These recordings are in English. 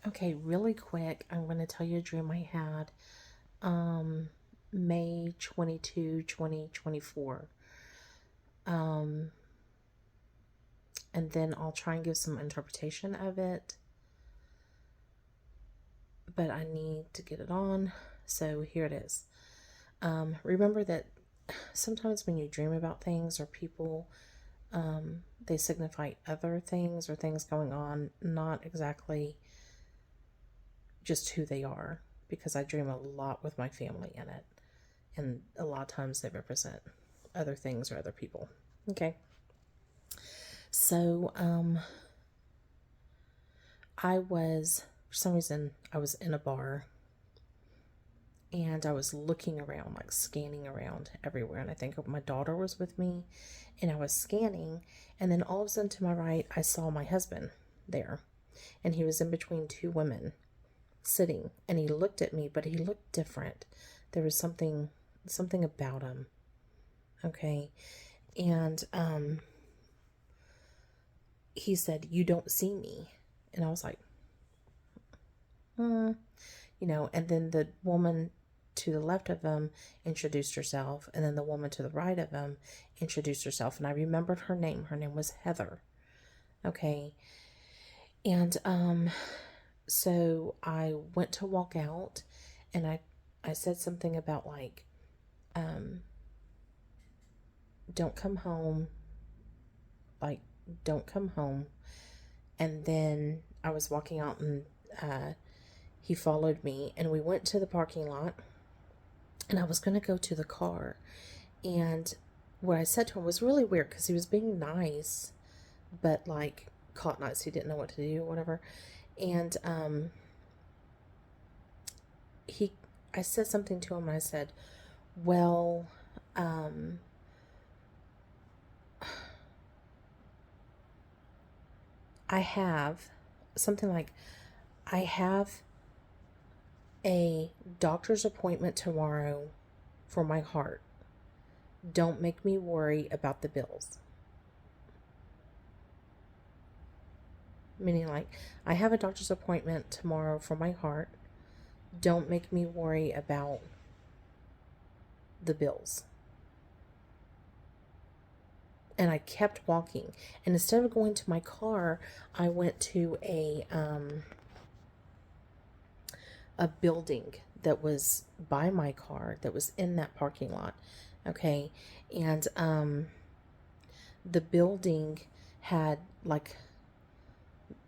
Okay, really quick, I'm going to tell you a dream I had. Um, May 22, 2024. Um, and then I'll try and give some interpretation of it, but I need to get it on. So here it is. Remember that sometimes when you dream about things or people, they signify other things or things going on, not exactly just who they are, because I dream a lot with my family in it. And a lot of times they represent other things or other people. Okay. So, for some reason, I was in a bar and I was looking around, like scanning around everywhere. And I think my daughter was with me and I was scanning. And then all of a sudden to my right, I saw my husband there. And he was in between two women sitting. And he looked at me, but he looked different. There was something about him. Okay. And he said, "You don't see me." And I was like, hmm. And then the woman to the left of him introduced herself, and then the woman to the right of him introduced herself, and I remembered her name. Her name was Heather. Okay. And so I went to walk out, and I said something about like, um don't come home, like, don't come home. And then I was walking out, and uh he followed me, and we went to the parking lot, and I was going to go to the car. And what I said to him was really weird because he was being nice, but like caught nice. He didn't know what to do or whatever. And he, I said something to him, and I said, "Well, um, I have something like, I have a doctor's appointment tomorrow for my heart. Don't make me worry about the bills." Meaning, like, I have a doctor's appointment tomorrow for my heart. Don't make me worry about the bills. And I kept walking. And instead of going to my car, I went to a building that was by my car that was in that parking lot. Okay. And the building had like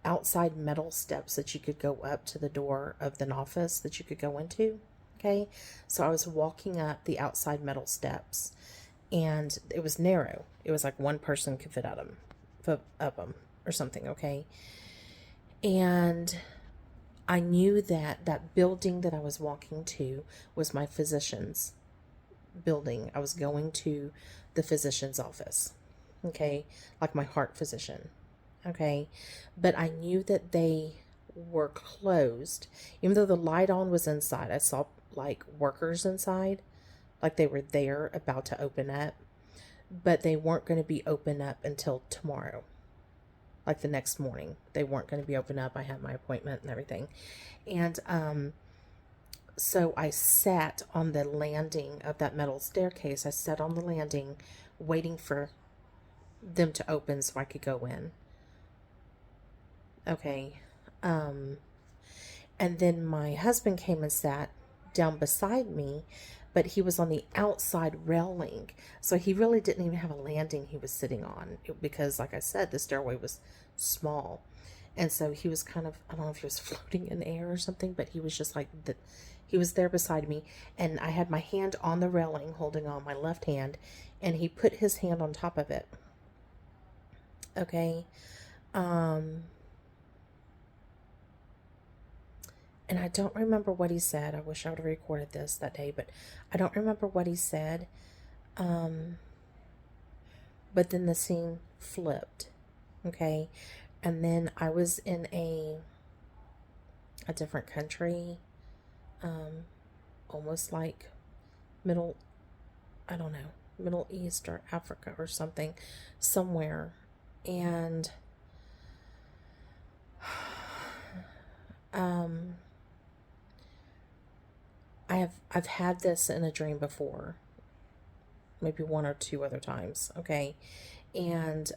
outside metal steps that you could go up to the door of the office that you could go into. Okay. So I was walking up the outside metal steps, and it was narrow. It was like one person could fit up them or something. Okay. And I knew that that building that I was walking to was my physician's building. I was going to the physician's office. Okay. Like my heart physician. Okay. But I knew that they were closed. Even though the light on was inside, I saw like workers inside, like they were there about to open up, but they weren't going to be open up until tomorrow. Like the next morning, they weren't going to be open up. I had my appointment and everything. And so I sat on the landing of that metal staircase. I sat on the landing waiting for them to open so I could go in. Okay. Um, and then my husband came and sat down beside me, but he was on the outside railing. So he really didn't even have a landing he was sitting on because, like I said, the stairway was small. And so he was kind of, I don't know if he was floating in air or something, but he was just like he was there beside me. And I had my hand on the railing holding on my left hand, and he put his hand on top of it. Okay. Um, and I don't remember what he said. I wish I would have recorded this that day, but I don't remember what he said. Um, but then the scene flipped. Okay. And then I was in a different country, um, almost like middle, I don't know, Middle East or Africa or something, somewhere. And um, I've had this in a dream before, maybe one or two other times. Okay, and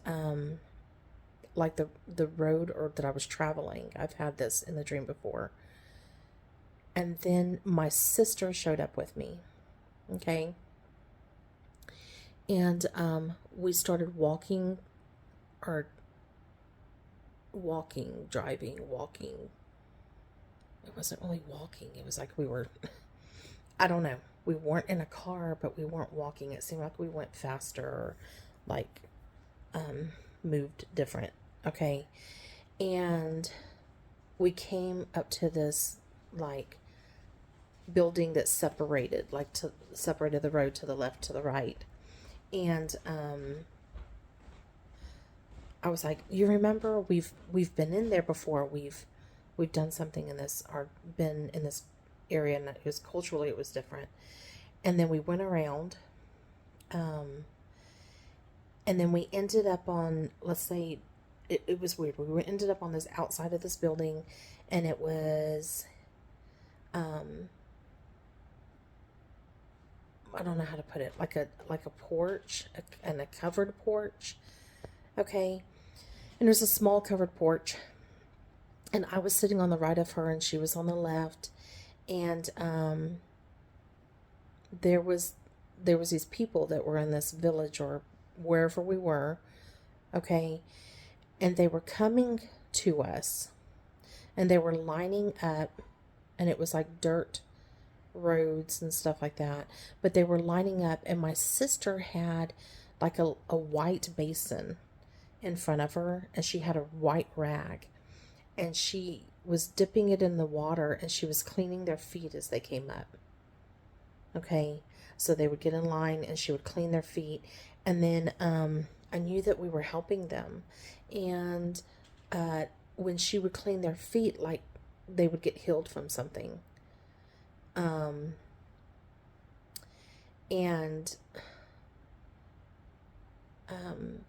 like the road or that I was traveling, I've had this in the dream before. And then my sister showed up with me. Okay, and we started walking, or walking, driving, walking. It wasn't really walking. It was like we were, I don't know. We weren't in a car, but we weren't walking. It seemed like we went faster, or like moved different. Okay. And we came up to this like building that separated, like to separated the road to the left, to the right. And I was like, "You remember we've been in there before. We've done something in this, or been in this area, and it was culturally it was different." And then we went around, um, and then we ended up on, let's say, it was weird. We ended up on this outside of this building, and it was, um, I don't know how to put it, like a porch, and a covered porch. Okay, and there's a small covered porch, and I was sitting on the right of her, and she was on the left, and there was these people that were in this village or wherever we were. Okay, and they were coming to us, and they were lining up, and it was like dirt roads and stuff like that, but they were lining up, and my sister had like a white basin in front of her, and she had a white rag, and she was dipping it in the water, and she was cleaning their feet as they came up. Okay, so they would get in line, and she would clean their feet, and then I knew that we were helping them, and uh, when she would clean their feet, like they would get healed from something. Um, and um,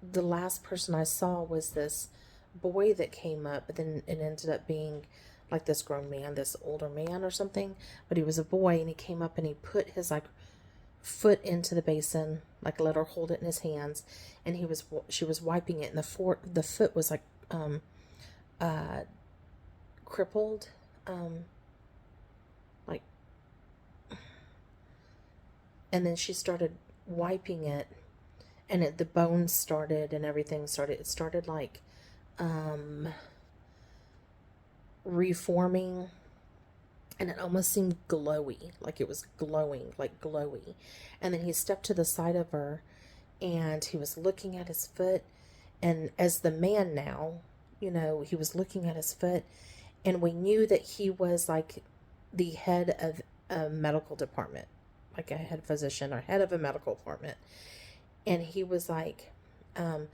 the last person I saw was this boy that came up, but then it ended up being like this grown man, this older man or something. But he was a boy, and he came up and he put his like foot into the basin, like let her hold it in his hands, and she was wiping it, and the foot was like uh crippled, like, and then she started wiping it, and the bones started, and everything started. It started like um, reforming, and it almost seemed glowy, like it was glowing, like glowy. And then he stepped to the side of her, and he was looking at his foot. And as the man now, he was looking at his foot, and we knew that he was like the head of a medical department, like a head physician or head of a medical department. And he was like, um,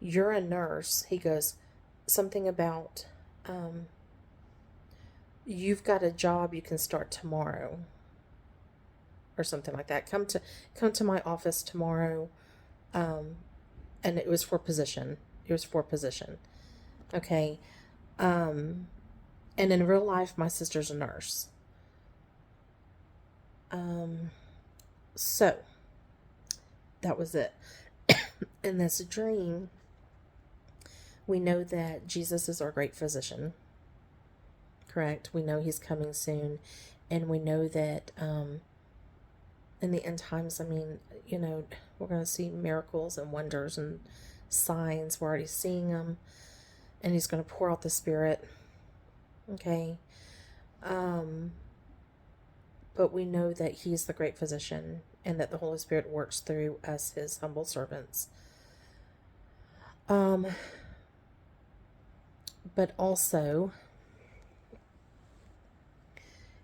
"You're a nurse." He goes, "Something about, um, you've got a job, you can start tomorrow," or something like that. Come to my office tomorrow. Um, and it was for position. It was for position. Okay. Um, and in real life, my sister's a nurse. Um, so that was it. In this dream, we know that Jesus is our great physician. Correct. We know he's coming soon, and we know that in the end times, I mean, we're going to see miracles and wonders and signs. We're already seeing them, and he's going to pour out the Spirit. Okay. But we know that he's the great physician, and that the Holy Spirit works through us, his humble servants. But also,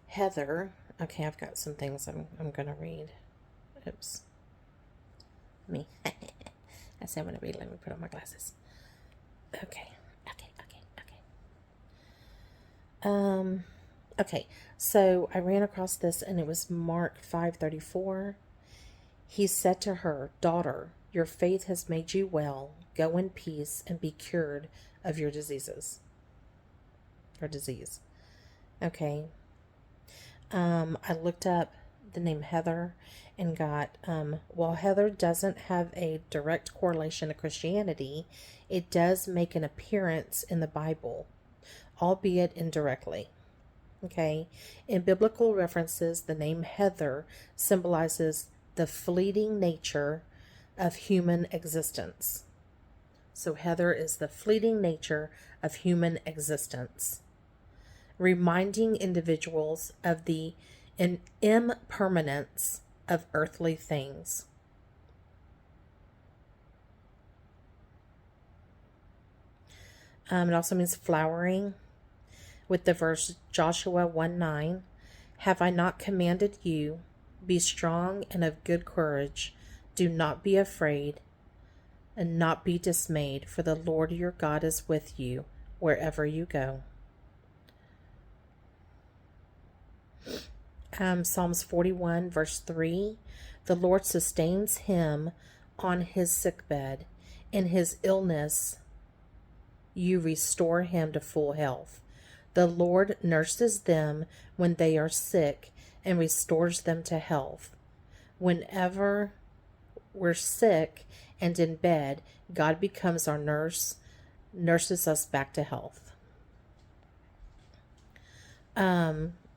Heather. Okay, I've got some things I'm gonna read. Oops, me. I said I'm gonna read. Let me put on my glasses. Okay. Okay. So I ran across this, and it was Mark 5:34. He said to her, "Daughter, your faith has made you well. Go in peace and be cured of your diseases." or disease. Okay. I looked up the name Heather and got, while Heather doesn't have a direct correlation to Christianity, it does make an appearance in the Bible, albeit indirectly. Okay. In biblical references, the name Heather symbolizes the fleeting nature of human existence. So Heather is the fleeting nature of human existence, reminding individuals of the impermanence of earthly things. It also means flowering, with the verse Joshua 1:9. Have I not commanded you? Be strong and of good courage. Do not be afraid and not be dismayed, for the Lord your God is with you wherever you go. Psalms 41 verse 3. The Lord sustains him on his sickbed. In his illness, you restore him to full health. The Lord nurses them when they are sick and restores them to health. Whenever we're sick and in bed, God becomes our nurse, nurses us back to health.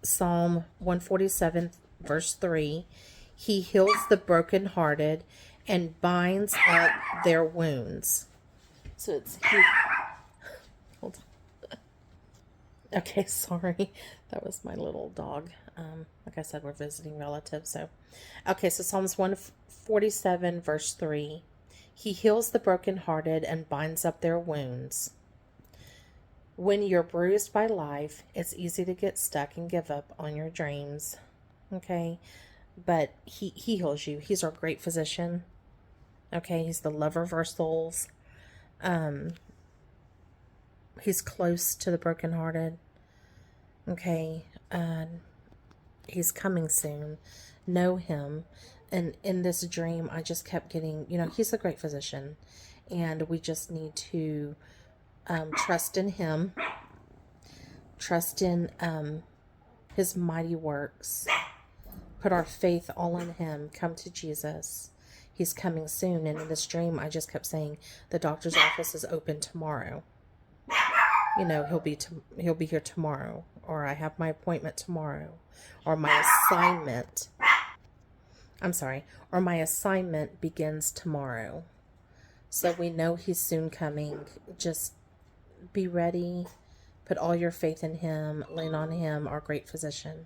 Psalm 147 verse 3. He heals the brokenhearted and binds up their wounds. So it's hold on. Okay, sorry. That was my little dog. Like I said, we're visiting relatives. So Psalms 147 verse 3. He heals the brokenhearted and binds up their wounds. When you're bruised by life, it's easy to get stuck and give up on your dreams. Okay? But he heals you. He's our great physician. Okay? He's the lover of our souls. He's close to the brokenhearted. Okay? He's coming soon. Know him. And in this dream, I just kept getting, he's a great physician. And we just need to trust in him, trust in his mighty works, put our faith all in him, come to Jesus. He's coming soon. And in this dream, I just kept saying, the doctor's office is open tomorrow. He'll be here tomorrow, or I have my appointment tomorrow, or my assignment begins tomorrow. So we know he's soon coming. Just be ready. Put all your faith in him. Lean on him, our great physician.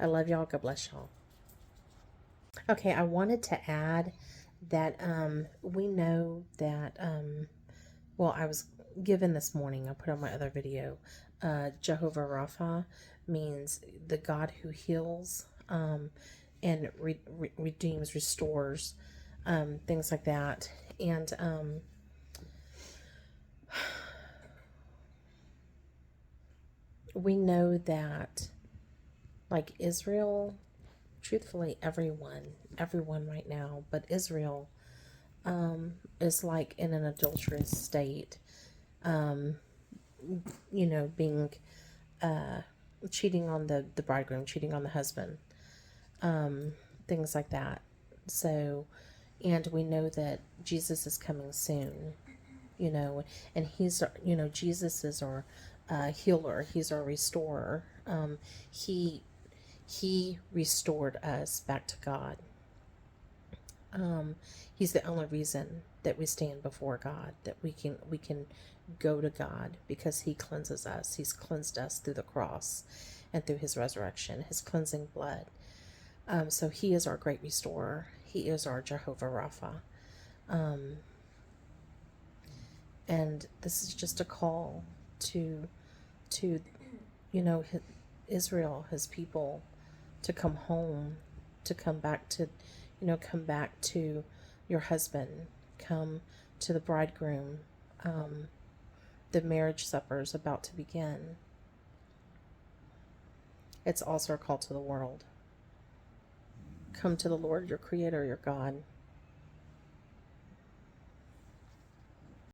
I love y'all. God bless y'all. Okay, I wanted to add that we know that, I was given this morning, I put on my other video, Jehovah Rapha means the God who heals and redeems, restores, things like that. And we know that, like Israel, truthfully, everyone right now, but Israel is like in an adulterous state, being cheating on the bridegroom, cheating on the husband, things like that. So, and we know that Jesus is coming soon, and he's, Jesus is our healer. He's our restorer. He restored us back to God. He's the only reason that we stand before God, that we can go to God, because he cleanses us. He's cleansed us through the cross and through his resurrection, his cleansing blood. So he is our great restorer. He is our Jehovah Rapha. And this is just a call to Israel, his people, to come home, to come back to your husband, come to the bridegroom. The marriage supper is about to begin. It's also a call to the world. Come to the Lord, your creator, your God.